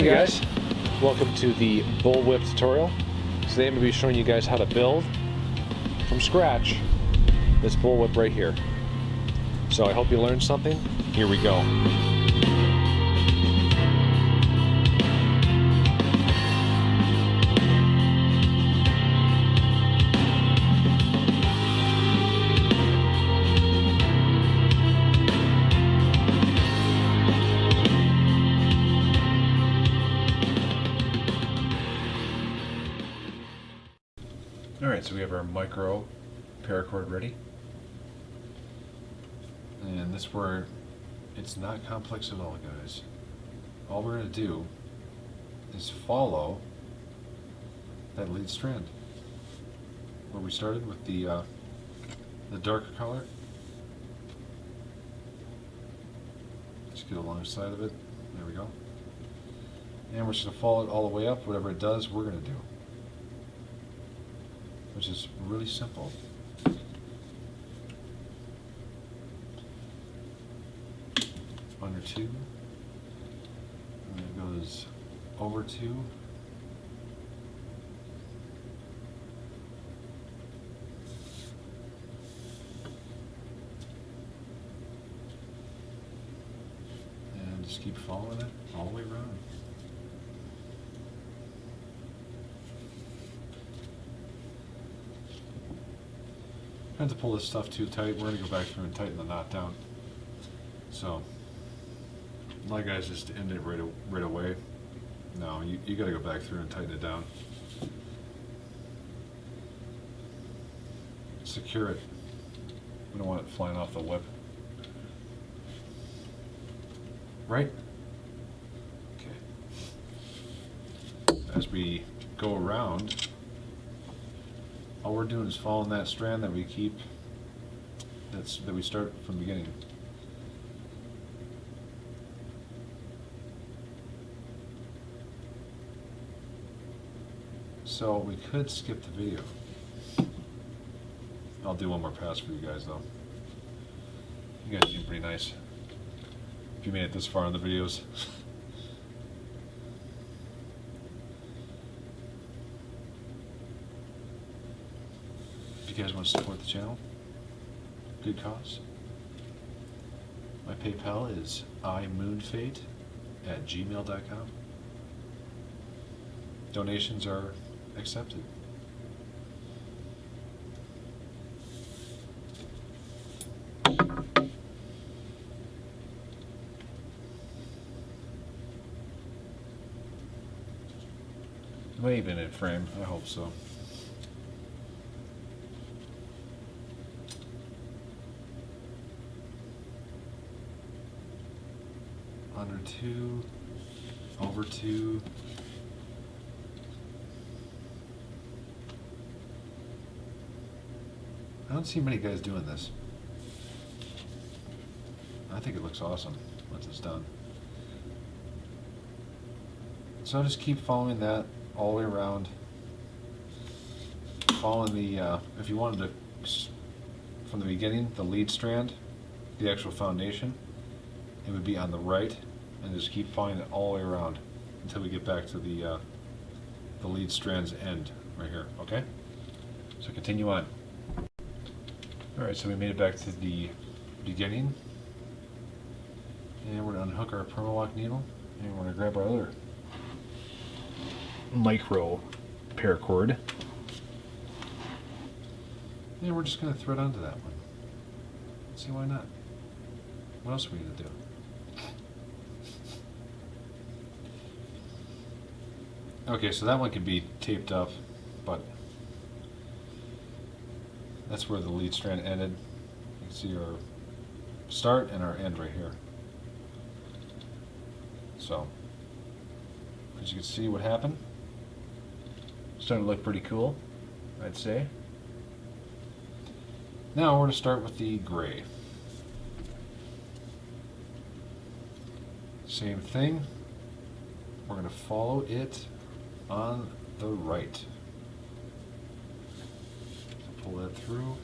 Hey guys, welcome to the Bullwhip tutorial. Today I'm going to be showing you guys how to build from scratch this Bullwhip right here. So I hope you learned something. Here we go. Alright, so we have our micro paracord ready. And this where it's not complex at all, guys. All we're going to do is follow that lead strand. Where we started with the darker color. Just get alongside of it. There we go. And we're just going to follow it all the way up. Whatever it does, we're going to do. Which is really simple. Under 2, and then it goes over 2, and just keep following it all the way around. I have to pull this stuff too tight. We're going to go back through and tighten the knot down. So, a lot of guys just end it right away. No, you got to go back through and tighten it down. Secure it. We don't want it flying off the whip. Right? Okay. As we go around, all we're doing is following that strand that we keep, that we start from the beginning. So we could skip the video. I'll do one more pass for you guys though. You guys do pretty nice. If you made it this far in the videos. If you guys want to support the channel, good cause. My PayPal is imoonfate@gmail.com. Donations are accepted. May have been in frame, I hope so. Under 2, over 2. I don't see many guys doing this. I think it looks awesome once it's done. So I'll just keep following that all the way around. Following the, if you wanted to, from the beginning, the lead strand, the actual foundation, it would be on the right, and just keep following it all the way around until we get back to the lead strand's end right here, okay? So continue on. Alright, so we made it back to the beginning, and we're going to unhook our permalock needle, and we're going to grab our other micro paracord, and we're just going to thread onto that one. See, why not? What else are we going to do? Okay, so that one can be taped up, but that's where the lead strand ended. You can see our start and our end right here. So, as you can see what happened, it's starting to look pretty cool, I'd say. Now we're going to start with the gray. Same thing. We're going to follow it on the right. So pull that through.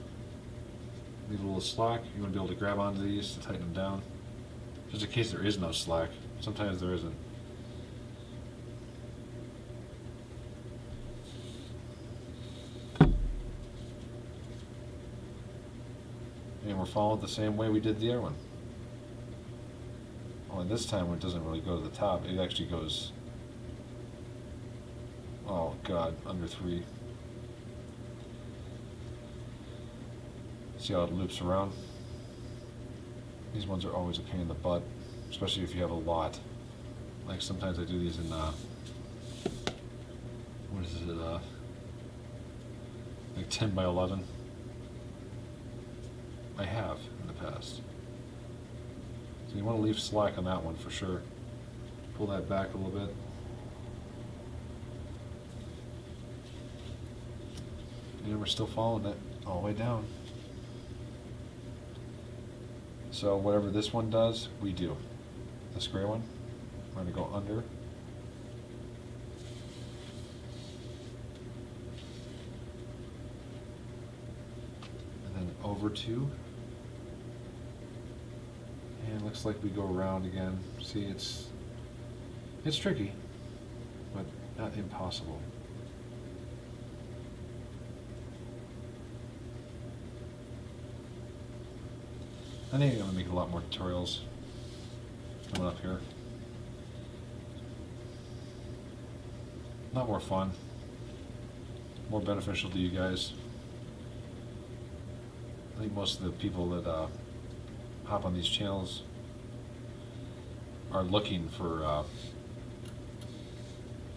Leave a little slack. You want to be able to grab onto these to tighten them down. Just in case there is no slack. Sometimes there isn't. And we're following it the same way we did the other one. Only this time it doesn't really go to the top. It actually goes, oh god, under 3. See how it loops around? These ones are always a pain in the butt, especially if you have a lot. Like sometimes I do these in, what is it, like 10 by 11. I have in the past. So you want to leave slack on that one for sure. Pull that back a little bit. And we're still following it all the way down. So whatever this one does, we do. This gray one, we're going to go under. And then over 2. And looks like we go around again. See, it's tricky, but not impossible. I think I'm going to make a lot more tutorials coming up here. A lot more fun, more beneficial to you guys. I think most of the people that hop on these channels are looking for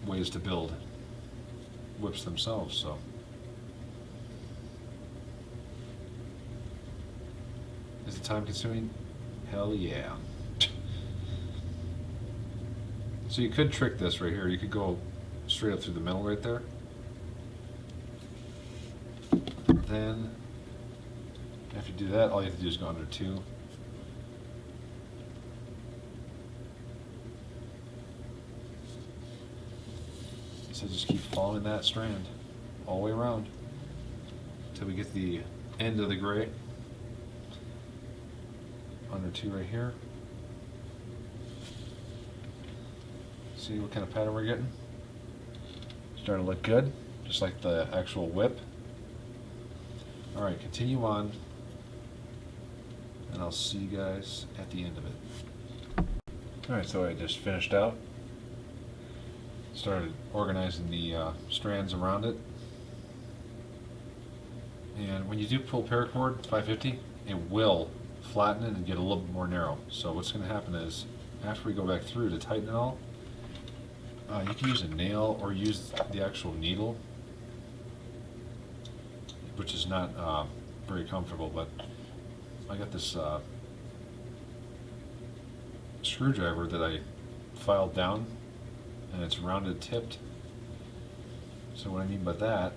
ways to build whips themselves, so. Is it time consuming? Hell yeah. So you could trick this right here. You could go straight up through the middle right there. Then, after you do that, all you have to do is go under 2. So just keep following that strand all the way around until we get to the end of the gray. Under 2 right here. See what kind of pattern we're getting? Starting to look good, just like the actual whip. Alright, continue on, and I'll see you guys at the end of it. Alright, so I just finished out. Started organizing the strands around it. And when you do pull paracord 550, it will flatten it and get a little bit more narrow. So what's going to happen is, after we go back through to tighten it all, you can use a nail or use the actual needle, which is not very comfortable, but I got this screwdriver that I filed down, and it's rounded tipped. So what I mean by that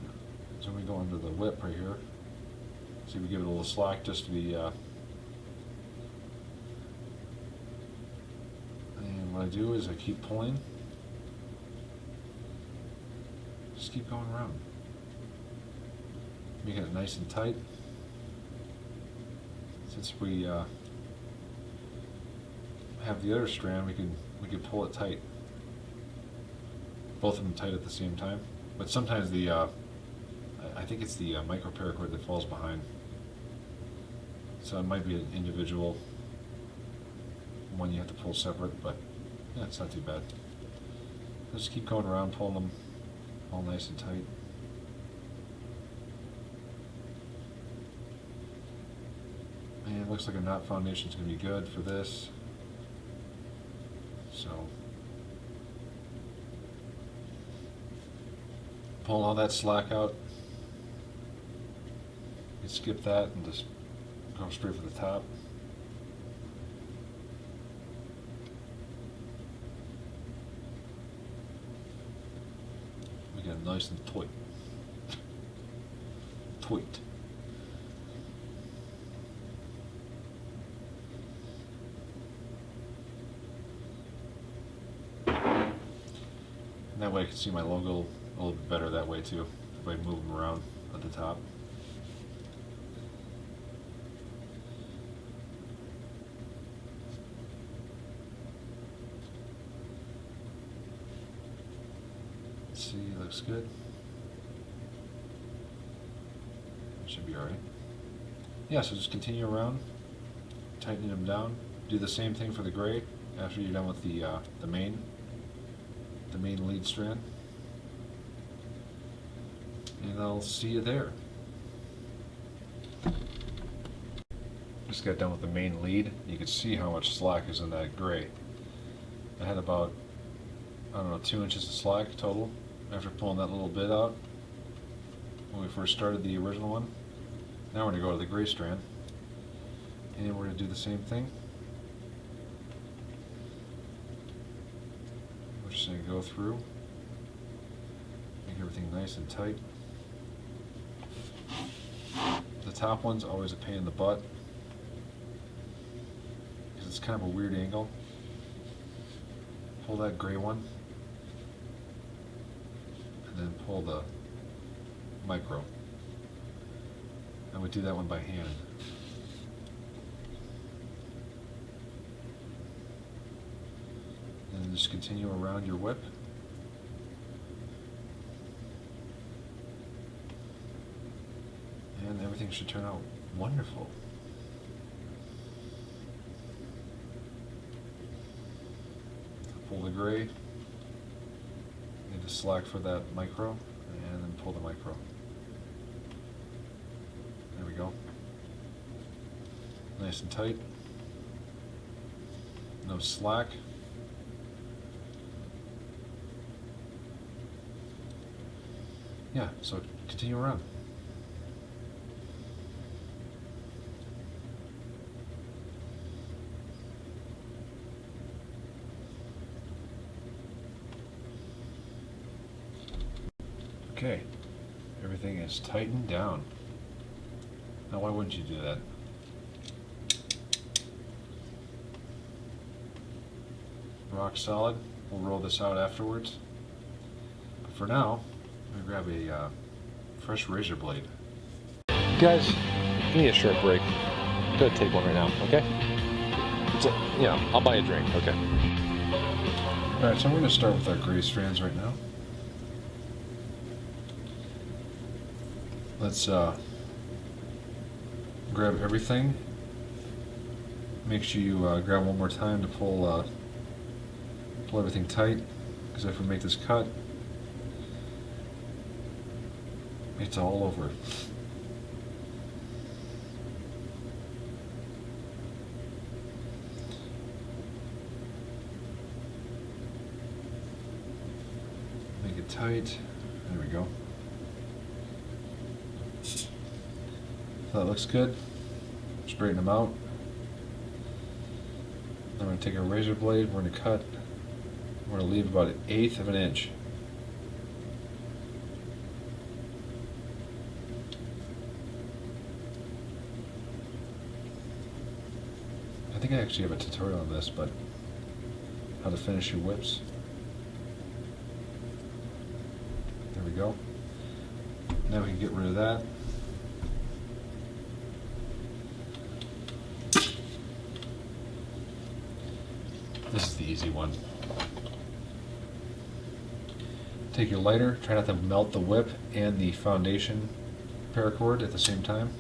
is when we go under the whip right here, see, we give it a little slack just to be and what I do is I keep pulling, just keep going around, making it nice and tight. Since we have the other strand, we can pull it tight, both of them tight at the same time. But sometimes the I think it's the micro paracord that falls behind, so it might be an individual one you have to pull separate, but yeah, it's not too bad. Just keep going around, pulling them all nice and tight. And it looks like a knot foundation is going to be good for this. So, pull all that slack out. You can skip that and just go straight for the top. We get it nice and tight. Tight. And that way I can see my logo a little bit better that way too, if I move them around at the top. Let's see, looks good. Should be alright. Yeah, so just continue around, tightening them down. Do the same thing for the gray after you're done with the main lead strand. And I'll see you there. Just got done with the main lead. You can see how much slack is in that gray. I had about, I don't know, 2 inches of slack total after pulling that little bit out when we first started the original one. Now we're going to go to the gray strand, and we're going to do the same thing. We're just going to go through, make everything nice and tight. The top one's always a pain in the butt because it's kind of a weird angle. Pull that gray one, and then pull the micro. I would do that one by hand. And then just continue around your whip. And everything should turn out wonderful. Pull the gray, need the slack for that micro, and then pull the micro. There we go. Nice and tight. No slack. Yeah, so continue around. Okay, everything is tightened down. Now why wouldn't you do that? Rock solid. We'll roll this out afterwards. But for now, I'm going to grab a fresh razor blade. Guys, give me a short break. I'm gonna take one right now, okay? I'll buy a drink, okay? Alright, so we're going to start with our gray strands right now. Let's grab everything. Make sure you grab one more time to pull everything tight, because if we make this cut, it's all over. Make it tight. There we go. So that looks good. Straighten them out. I'm going to take a razor blade. We're going to cut. We're going to leave about 1/8 of an inch. I think I actually have a tutorial on this, but how to finish your whips. There we go. Now we can get rid of that. This is the easy one. Take your lighter, try not to melt the whip and the foundation paracord at the same time.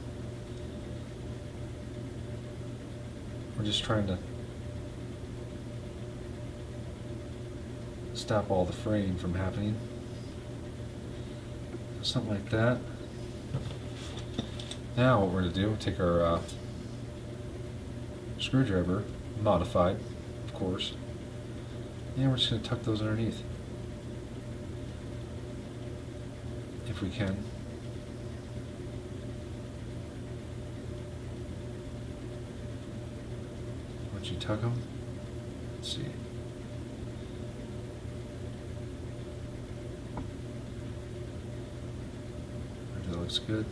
We're just trying to stop all the fraying from happening. Something like that. Now what we're going to do, take our screwdriver, modified, of course, and we're just going to tuck those underneath. If we can. Once you tuck them, let's see. That looks good.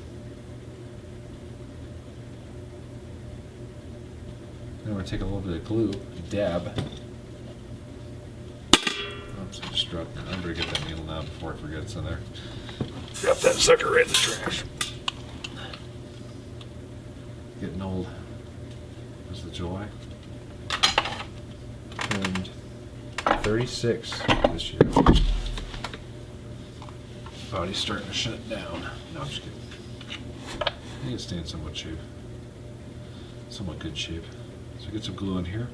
Then we're going to take a little bit of glue, dab. Oops, I just dropped it. I'm going to get that needle now before I forget it's in there. Drop that sucker right in the trash. Getting old. What's the joy? Turned 36 this year. Body's starting to shut down. No, I'm just kidding. I think it stays in somewhat shape. somewhat good shape. So get some glue in here.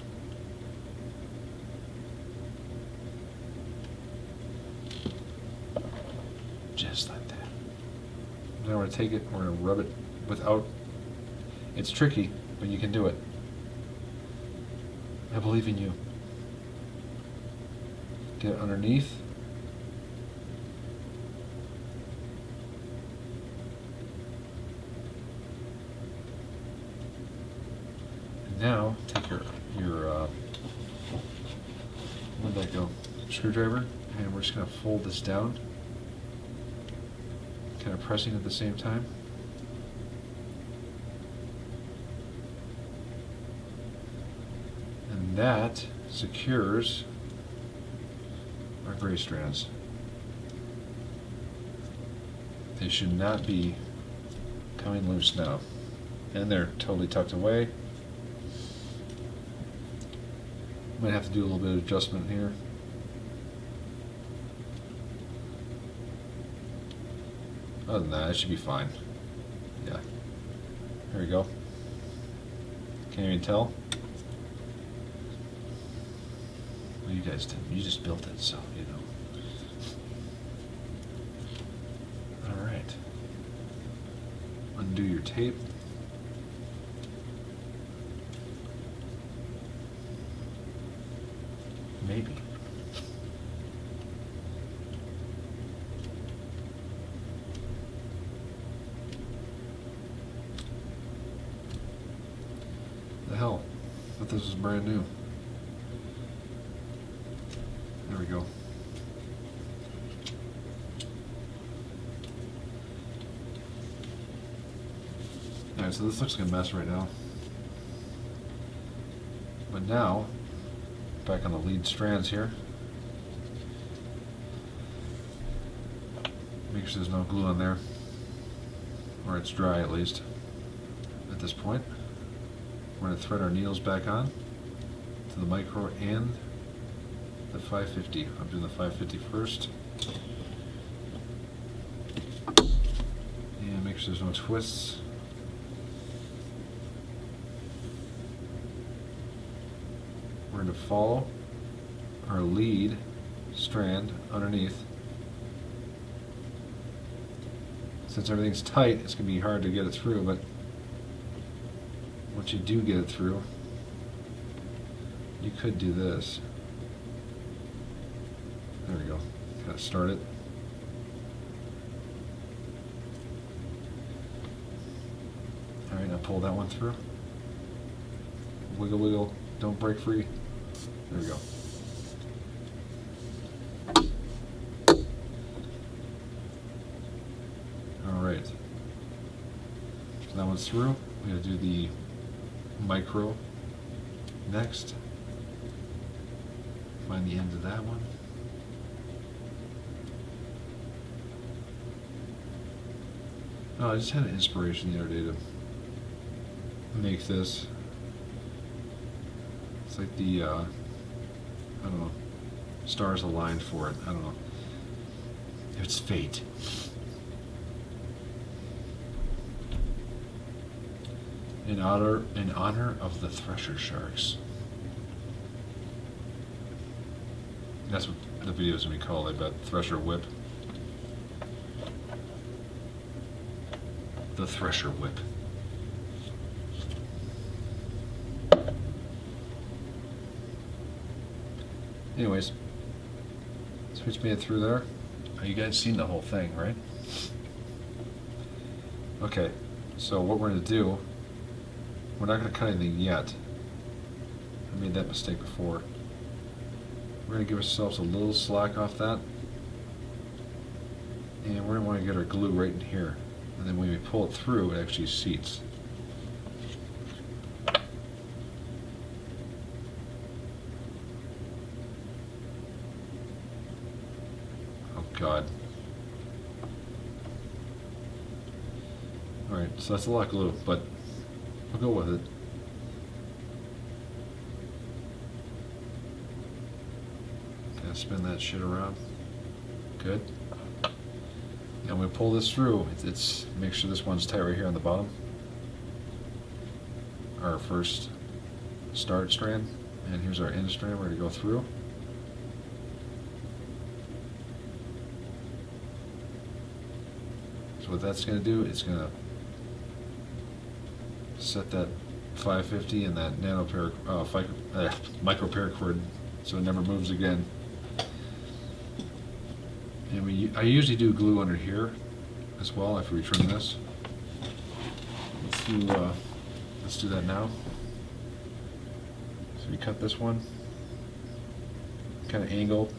Just like that. Now we're going to take it, we're going to rub it without, it's tricky, but you can do it. I believe in you. Get it underneath. And now take your where'd that go? Screwdriver, and we're just going to fold this down, kind of pressing at the same time. And that secures our gray strands. They should not be coming loose now. And they're totally tucked away. Might have to do a little bit of adjustment here. Other than that, it should be fine. Yeah. There we go. Can't even tell. Well, you guys didn't. You just built it, so you know. All right. Undo your tape. Maybe. The hell? I thought this was brand new. There we go. Alright, so this looks like a mess right now. But now, back on the lead strands here. Make sure there's no glue on there. Or it's dry at least. At this point. We're going to thread our needles back on to the micro and the 550. I'm doing the 550 first. And make sure there's no twists. We're going to follow our lead strand underneath. Since everything's tight, it's going to be hard to get it through, but once you do get it through, you could do this. There we go. Kind of start it. Alright, now pull that one through. Wiggle, wiggle. Don't break free. There we go. Alright. So that one's through. We're going to do the micro next. Find the end of that one. Oh, I just had an inspiration the other day to make this. It's like the, I don't know, stars aligned for it. I don't know. It's fate. In honor of the Thresher Sharks. That's what the video is going to be called, I bet. Thresher Whip. The Thresher Whip. Anyways, so we just made it through there. You guys seen the whole thing, right? Okay, so what we're going to do, we're not going to cut anything yet. I made that mistake before. We're going to give ourselves a little slack off that. And we're going to want to get our glue right in here. And then when we pull it through, it actually seats. Oh God. Alright, so that's a lot of glue, but we'll go with it. Kind of spin that shit around. Good. And when we pull this through, it's make sure this one's tight right here on the bottom. our first start strand, and here's our end strand we're going to go through. So what that's going to do, it's going to set that 550 and that micro paracord so it never moves again. And I usually do glue under here as well after we trim this. Let's do that now. So we cut this one, kind of angle.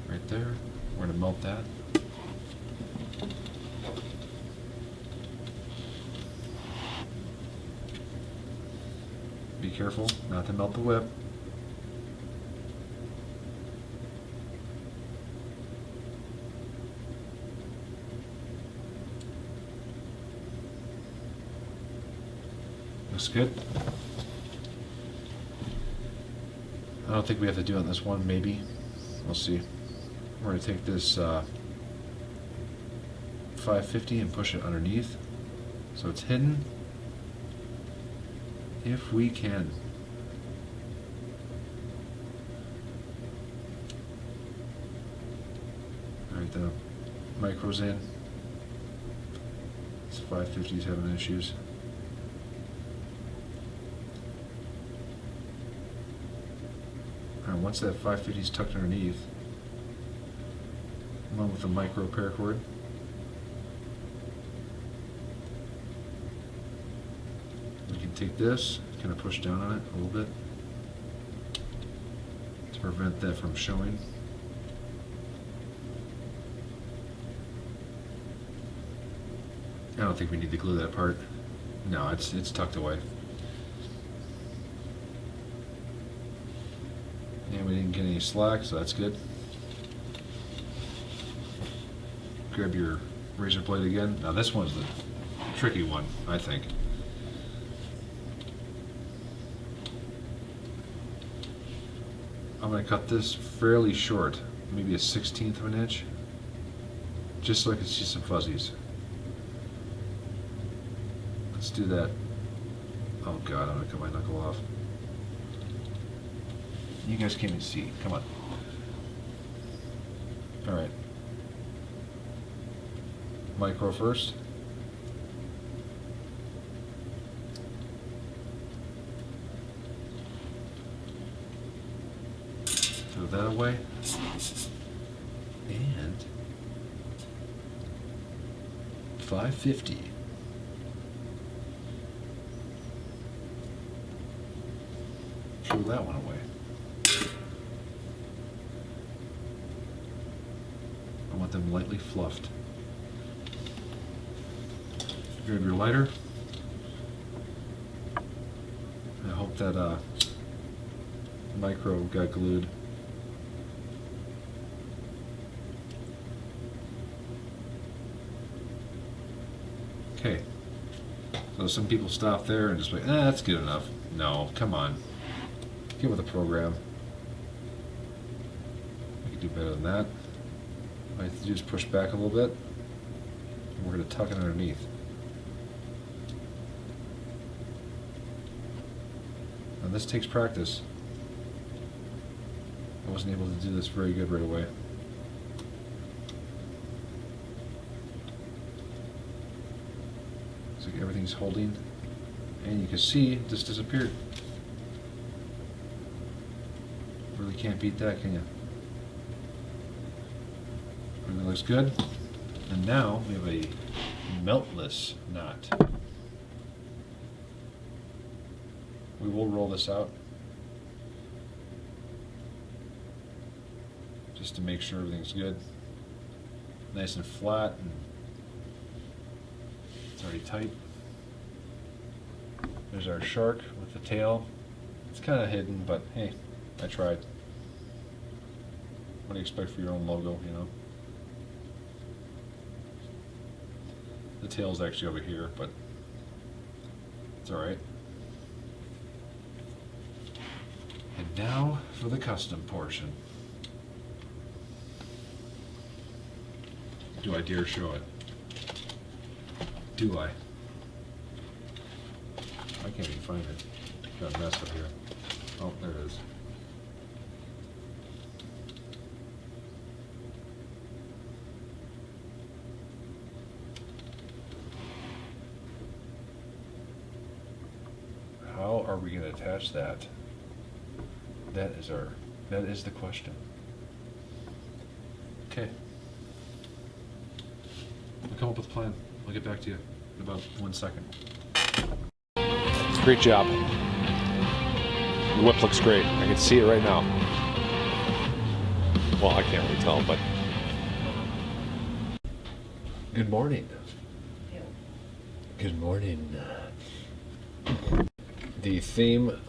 Right there. We're going to melt that. Be careful not to melt the whip. Looks good. I don't think we have to do it on this one, maybe. We'll see. We're going to take this 550 and push it underneath so it's hidden. If we can. Alright, the micro's in. This 550 is having issues. Alright, once that 550 is tucked underneath, along with the micro paracord, take this, kind of push down on it a little bit to prevent that from showing. I don't think we need to glue that part. No, it's tucked away. And we didn't get any slack, so that's good. Grab your razor blade again. Now this one's the tricky one, I think. I'm going to cut this fairly short, maybe a 1/16 of an inch, just so I can see some fuzzies. Let's do that. Oh God, I'm going to cut my knuckle off. You guys can't even see. Come on. All right. Micro first. Throw that away. And 550. Throw that one away. I want them lightly fluffed. Grab your lighter. I hope that micro got glued. Okay, so some people stop there and just like, that's good enough. No, come on. Get with the program. We can do better than that. All I have to do is push back a little bit, and we're going to tuck it underneath. Now this takes practice. I wasn't able to do this very good right away. Looks like everything's holding, and you can see it just disappeared. Really can't beat that, can you? Everything looks good. And now we have a meltless knot. We will roll this out just to make sure everything's good. Nice and flat, and it's already tight. There's our shark with the tail. It's kind of hidden, but hey, I tried. What do you expect for your own logo, you know? The tail's actually over here, but it's alright. And now for the custom portion. Do I dare show it? Do I? I can't even find it. Got a mess up here. Oh, there it is. How are we going to attach that? That is the question. Okay. We'll come up with a plan. I'll get back to you in about 1 second. Great job. The whip looks great. I can see it right now. Well, I can't really tell, but. Good morning. Good morning. The theme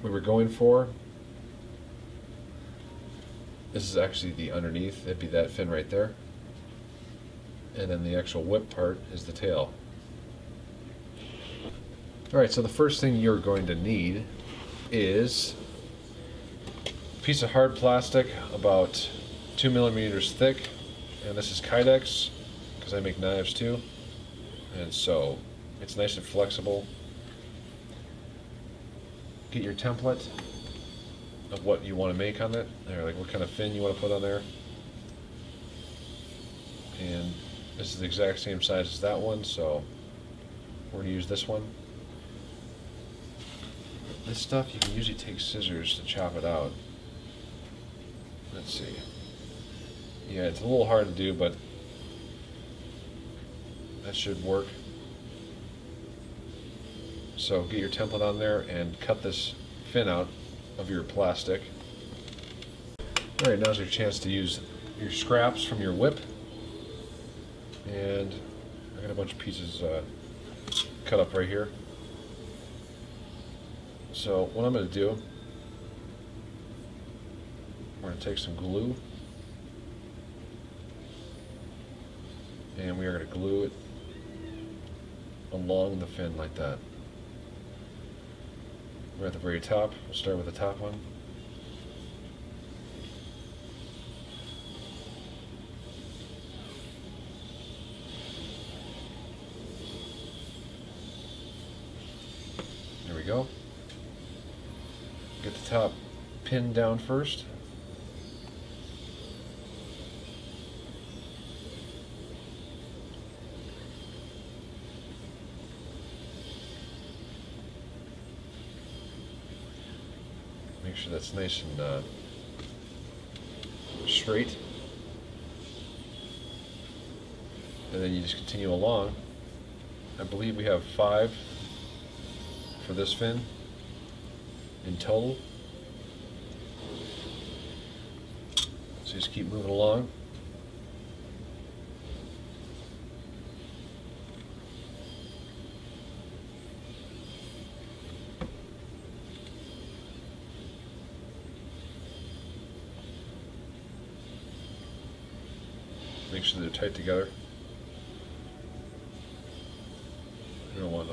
we were going for, this is actually the underneath. It'd be that fin right there. And then the actual whip part is the tail. Alright, so the first thing you're going to need is a piece of hard plastic about 2 millimeters thick, and this is Kydex because I make knives too, and so it's nice and flexible. Get your template of what you want to make on it, or like what kind of fin you want to put on there, and this is the exact same size as that one, so we're going to use this one. This stuff, you can usually take scissors to chop it out. Let's see. Yeah, it's a little hard to do, but that should work. So get your template on there and cut this fin out of your plastic. Alright, now's your chance to use your scraps from your whip. And I got a bunch of pieces cut up right here. So what I'm going to do, we're going to take some glue, and we are going to glue it along the fin like that. We're at the very top. We'll start with the top one. There we go. Get the top pinned down first. Make sure that's nice and straight. And then you just continue along. I believe we have 5 for this fin in total. So just keep moving along. Make sure they're tight together. You don't want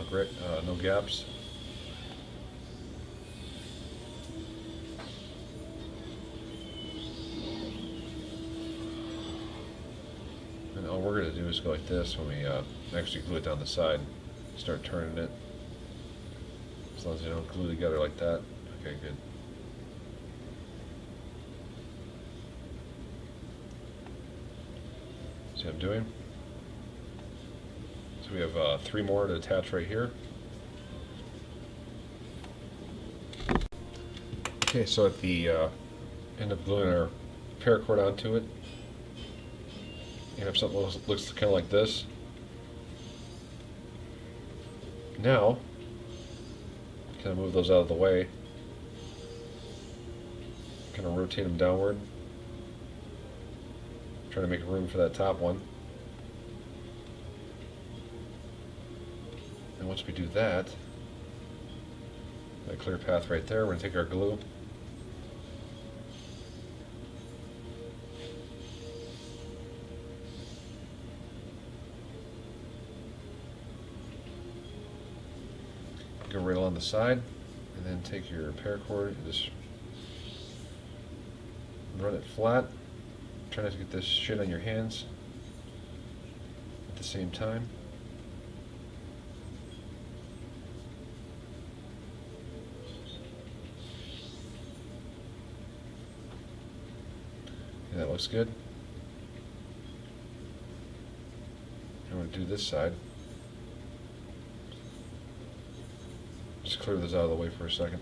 no gaps. And all we're going to do is go like this when we actually glue it down the side. Start turning it. As long as they don't glue together like that. Okay, good. See what I'm doing? So we have 3 more to attach right here. Okay, so at the end of gluing our paracord onto it, you have something that looks kind of like this. Now, kind of move those out of the way. Kind of rotate them downward. Trying to make room for that top one. And once we do that, a clear path right there, we're going to take our glue. Go right along the side, and then take your paracord and just run it flat. Try not to get this shit on your hands. at the same time. Yeah, that looks good. I'm going to do this side. Just clear this out of the way for a second.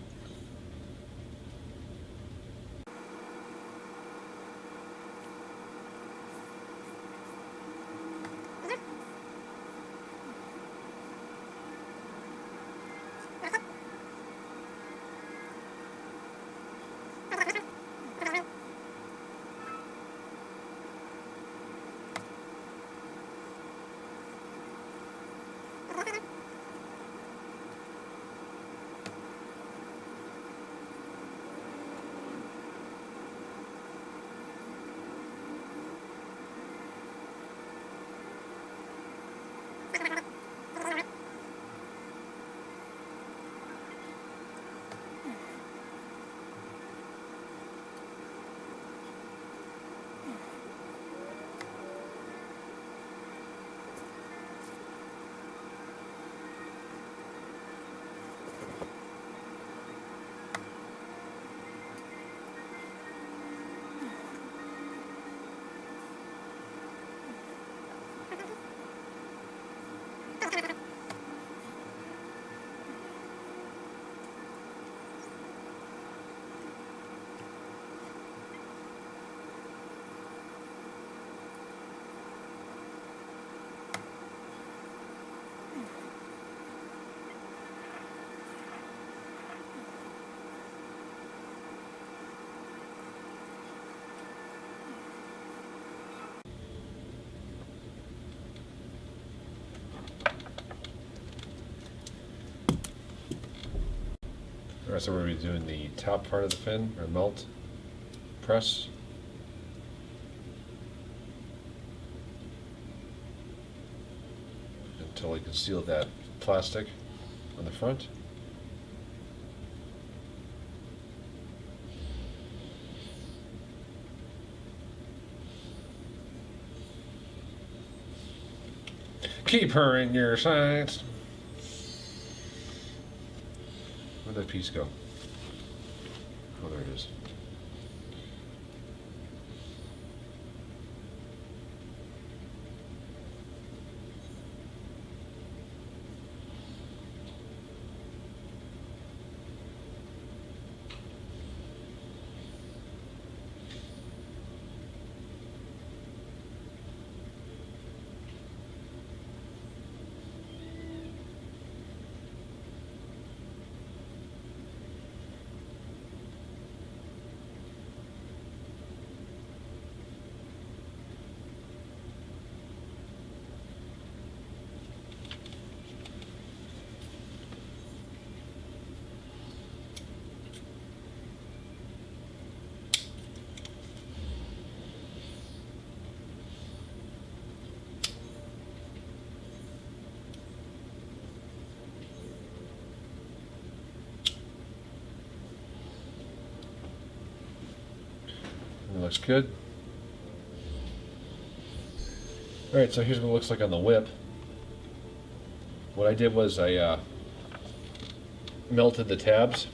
Alright, so we're going to be doing the top part of the fin, or melt press. Until we can seal that plastic on the front. Keep her in your sights. Where'd that piece go? Oh, there it is. It looks good. Alright, so here's what it looks like on the whip. What I did was I melted the tabs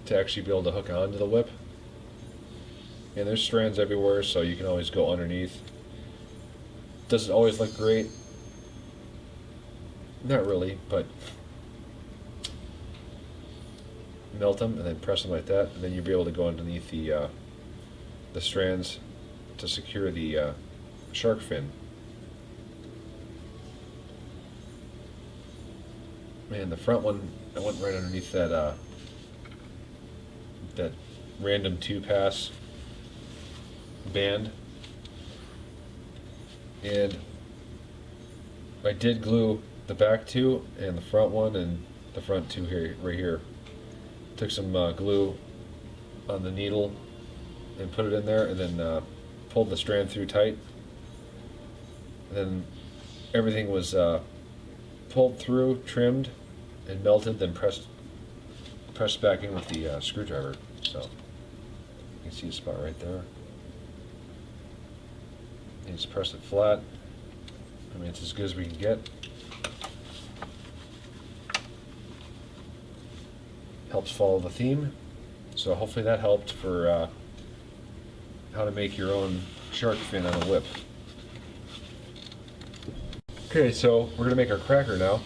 to actually be able to hook onto the whip. And there's strands everywhere, so you can always go underneath. Does it always look great? Not really, but melt them and then press them like that, and then you'll be able to go underneath the strands to secure the shark fin. Man, the front one, I went right underneath that that random 2-pass band, and I did glue the back two and the front one and the front two here, right here. Took some glue on the needle and put it in there, and then pulled the strand through tight. And then everything was pulled through, trimmed, and melted, then pressed back in with the screwdriver. So you can see a spot right there. And just press it flat. I mean, it's as good as we can get. Helps follow the theme. So hopefully that helped for how to make your own shark fin on a whip. Okay, so we're gonna make our cracker now.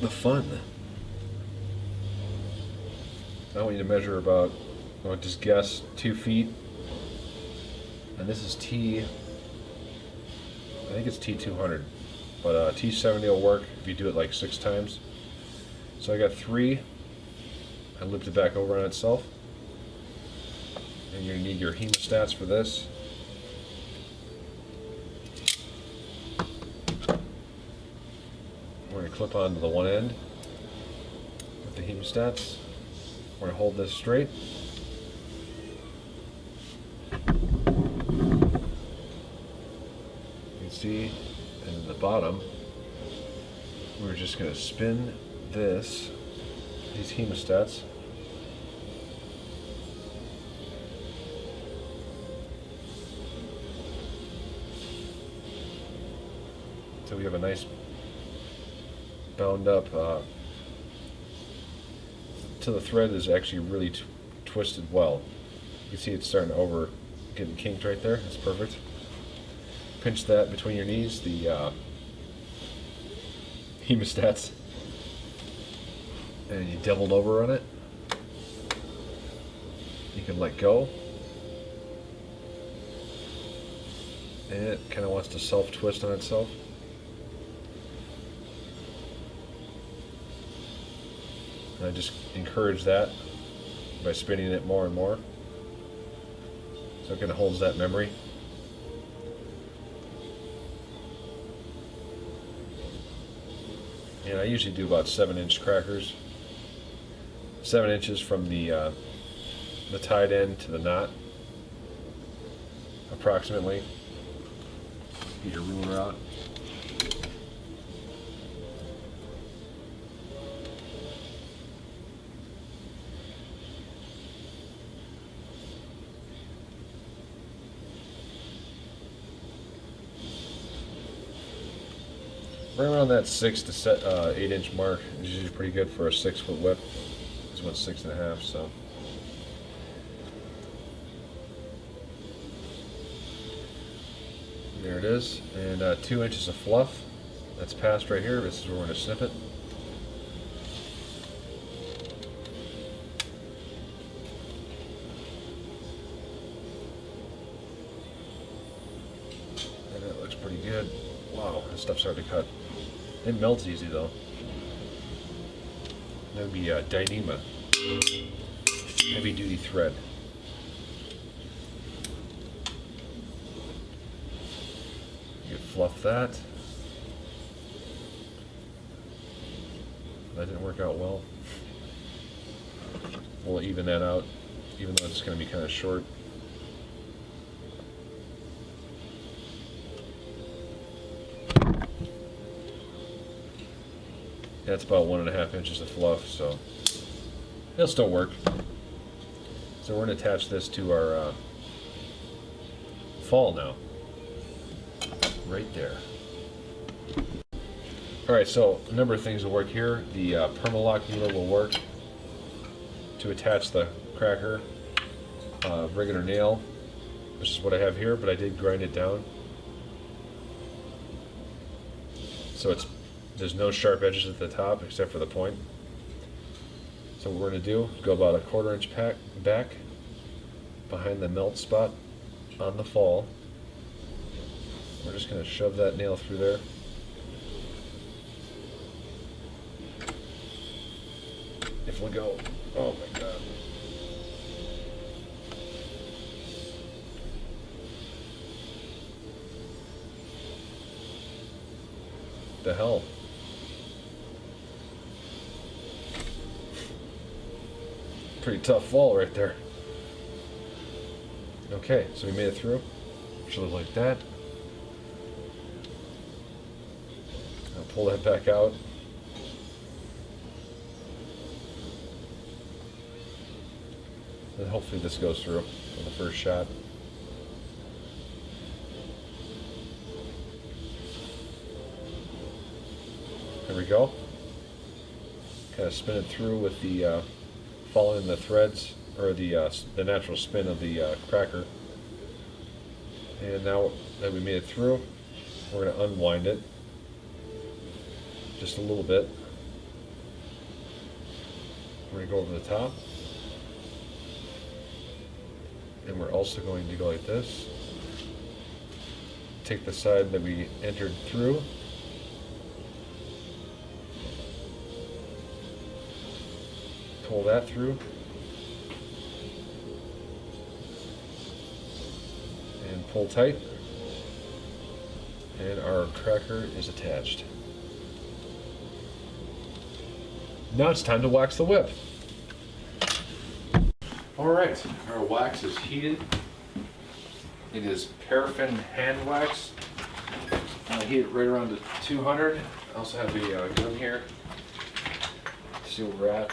The fun. I want you to measure about, well, just guess 2 feet. And this is T, I think it's T200, but T70 will work if you do it like 6 times. So I got 3. I looped it back over on itself. And you're gonna need your hemostats for this. We're gonna clip onto the one end with the hemostats. We're gonna hold this straight. You can see, and at the bottom, we're just gonna spin these hemostats. So we have a nice bound up till the thread is actually really twisted well. You can see it's starting to getting kinked right there. That's perfect. Pinch that between your knees, the hemostats, and you doubled over on it. You can let go, and it kind of wants to self-twist on itself. And I just encourage that by spinning it more and more, so it kind of holds that memory. And I usually do about 7-inch crackers. 7 inches from the tied end to the knot, approximately. Get your ruler out. Right around that 6 to 8 inch mark is usually pretty good for a 6-foot whip. This one's 6.5, so. There it is, and 2 inches of fluff. That's passed right here. This is where we're going to snip it. And that looks pretty good. Wow, this stuff's hard to cut. It melts easy though. That would be Dyneema, heavy duty thread. You fluff that. That didn't work out well. We'll even that out, even though it's going to be kind of short. That's about 1.5 inches of fluff, so it'll still work. So we're going to attach this to our fall now. Right there. Alright, so a number of things will work here. The Permalock needle will work to attach the cracker. Regular nail, which is what I have here, but I did grind it down. So there's no sharp edges at the top except for the point. So what we're going to do is go about 1/4 inch back behind the melt spot on the fall. We're just going to shove that nail through there. If we go, oh my god. The hell? Pretty tough fall right there. Okay, so we made it through. Should look like that. I'll pull that back out. And hopefully this goes through for the first shot. go. Kind of spin it through with the following the threads or the natural spin of the cracker. And now that we made it through, we're going to unwind it just a little bit. We're going to go over the top. And we're also going to go like this. Take the side that we entered through. Pull that through. And pull tight. And our cracker is attached. Now it's time to wax the whip. Alright, our wax is heated. It is paraffin hand wax. I heat it right around to 200. I also have a gun here to see where we're at.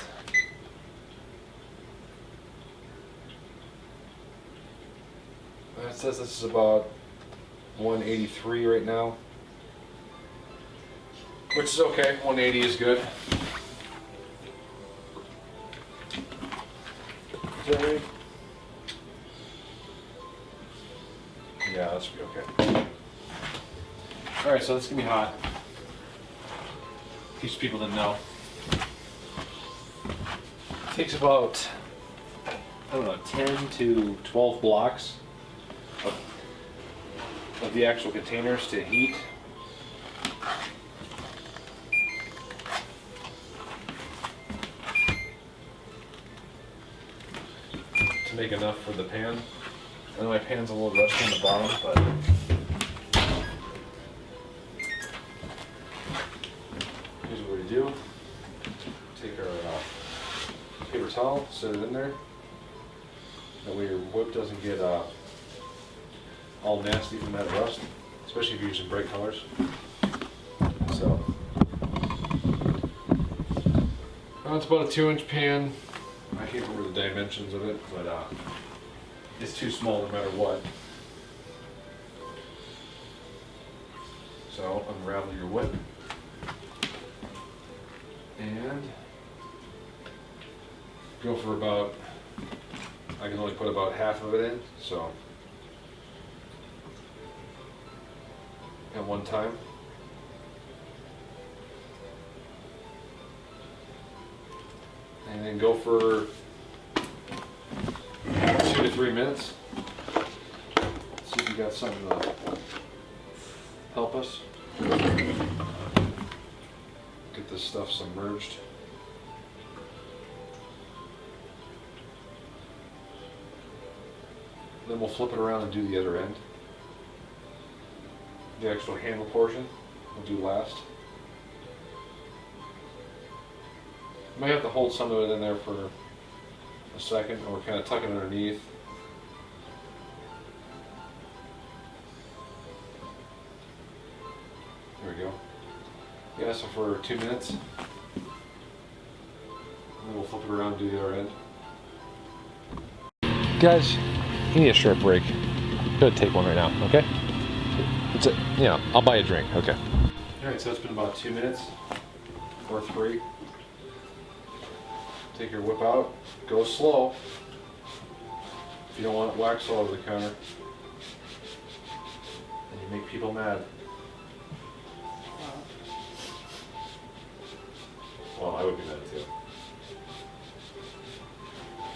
It says this is about 183 right now, which is okay. 180 is good. Is that right? Yeah, that should be okay. Alright, so this is going to be hot. In case people didn't know. It takes about, I don't know, 10 to 12 blocks of the actual containers to heat. To make enough for the pan. I know my pan's a little rusty on the bottom, but here's what we do. Take our paper towel, set it in there. That way your whip doesn't get all nasty from that rust, especially if you're using bright colors. So, it's about a 2-inch pan. I can't remember the dimensions of it, but it's too small no matter what. So unravel your whip and go for about, I can only put about half of it in, so at one time. And then go for 2 to 3 minutes. See if you got something to help us. Get this stuff submerged. Then we'll flip it around and do the other end. The actual handle portion we'll do last. You might have to hold some of it in there for a second, or kind of tuck it underneath. There we go. Yeah, so for 2 minutes. And then we'll flip it around and do the other end. Guys, you need a short break. Go take one right now, okay? I'll buy a drink, okay? Alright, so it's been about 2 minutes, or 3. Take your whip out, go slow. If you don't want it wax all over the counter, and you make people mad. Well, I would be mad too.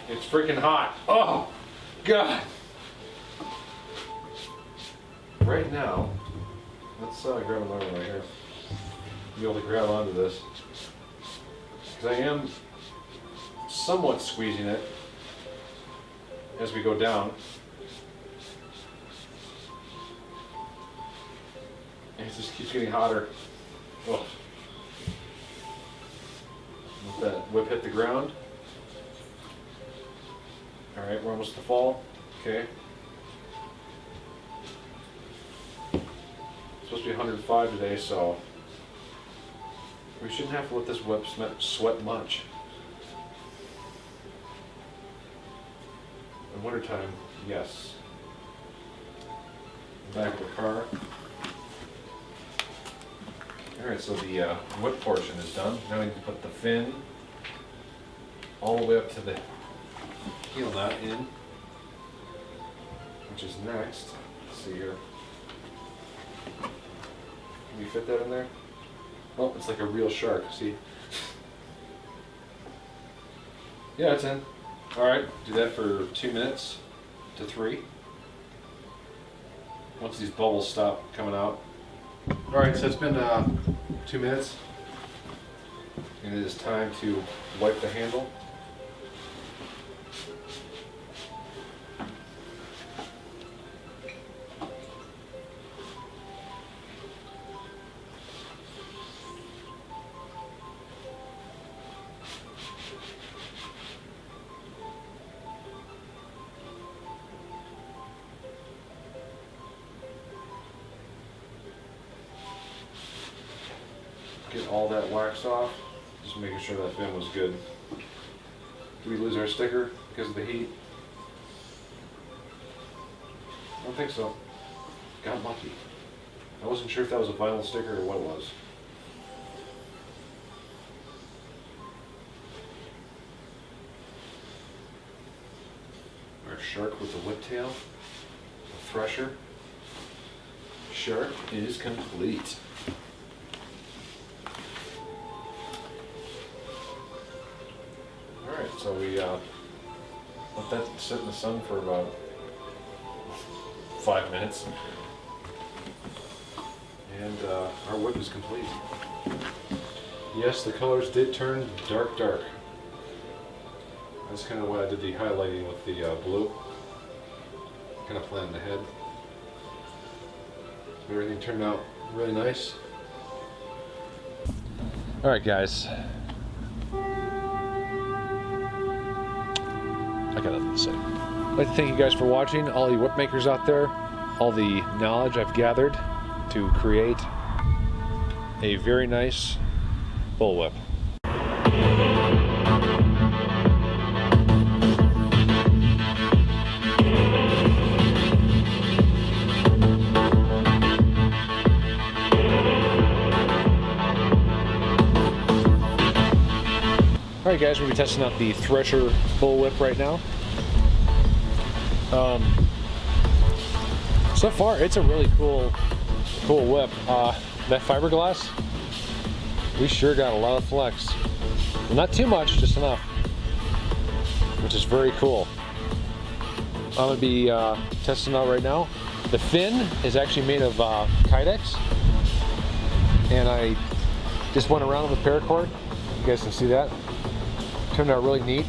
It's freaking hot. Oh, God. Right now, let's grab another one right here. Be able to grab onto this. Because I am somewhat squeezing it as we go down. And it just keeps getting hotter. Oh. Let that whip hit the ground. Alright, we're almost to fall. Okay. It's supposed to be 105 today, so we shouldn't have to let this whip sweat much. In wintertime, yes. Back of the car. Alright, so the whip portion is done. Now we need to put the fin all the way up to the heel nut in, which is next. Let's see here. Can you fit that in there? Oh, it's like a real shark, see? Yeah, it's in. Alright, do that for 2 minutes to 3. Once these bubbles stop coming out. Alright, so it's been 2 minutes. And it is time to wipe the handle. Get all that wax off, just making sure that fin was good. Did we lose our sticker because of the heat? I don't think so. Got lucky. I wasn't sure if that was a vinyl sticker or what it was. Our shark with the whip tail, the thresher. Shark is complete. Alright, so we let that sit in the sun for about 5 minutes. And our whip is complete. Yes, the colors did turn dark. That's kind of why I did the highlighting with the blue. Kind of planned ahead. So everything turned out really nice. Alright guys, I got nothing to say. I'd like to thank you guys for watching, all you whip makers out there, all the knowledge I've gathered to create a very nice bullwhip. Alright guys, we'll be testing out the Thresher bullwhip right now. So far, it's a really cool whip. That fiberglass, we sure got a lot of flex. Well, not too much, just enough, which is very cool. I'm gonna be testing out right now. The fin is actually made of Kydex, and I just went around with paracord. You guys can see that. Turned out really neat.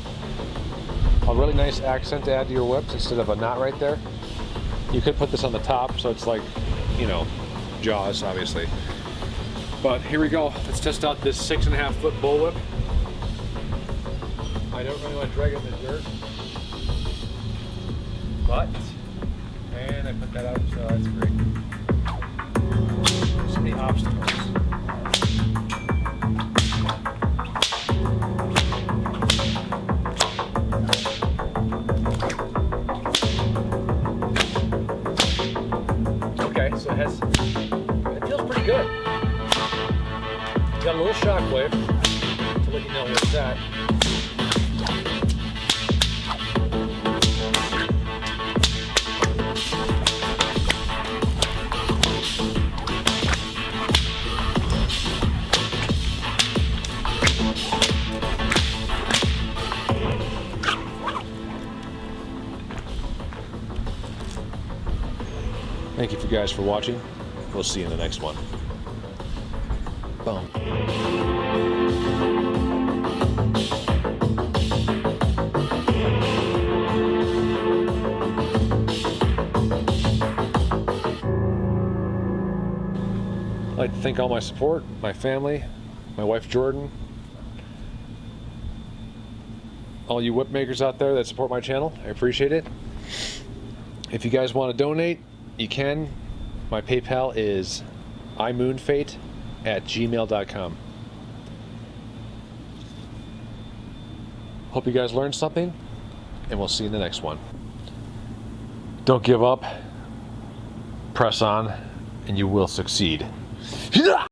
A really nice accent to add to your whips instead of a knot right there. You could put this on the top so it's like, you know, Jaws obviously. But here we go. Let's test out this 6.5 foot bullwhip. I don't really want to drag it in the dirt. But, and I put that out, so that's great. So many obstacles. So it feels pretty good. It's got a little shockwave to let you know where it's at. Thank you guys for watching. We'll see you in the next one. Boom. I'd like to thank all my support, my family, my wife Jordan, all you whip makers out there that support my channel. I appreciate it. If you guys want to donate, you can. My PayPal is imoonfate@gmail.com. Hope you guys learned something, and we'll see you in the next one. Don't give up. Press on, and you will succeed.